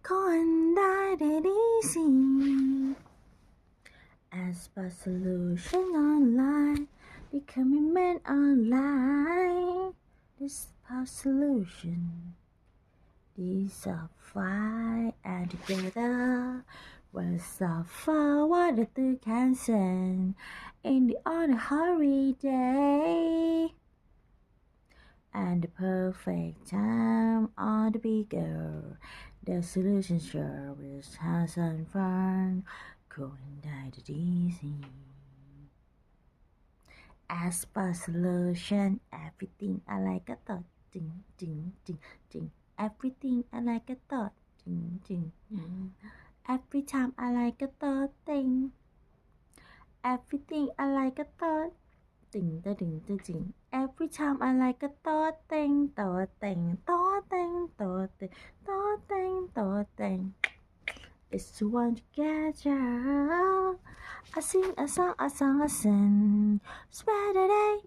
คนได้easy as per solution online becoming men online this our solution these are five and together we'll suffer what the two can send in the on a holiday and the perfect time on the bigger the solution sure is has some fun going down the easy as per solution everything I like a thought ding ding ding ding everything I like a thought ding ding every time I like a thought thing everything I like a thought ding da ding da ding every time I like a thought thing thought thing thought thing thought thing thought thing thought thing it's to one together I sing a song I sing spread the day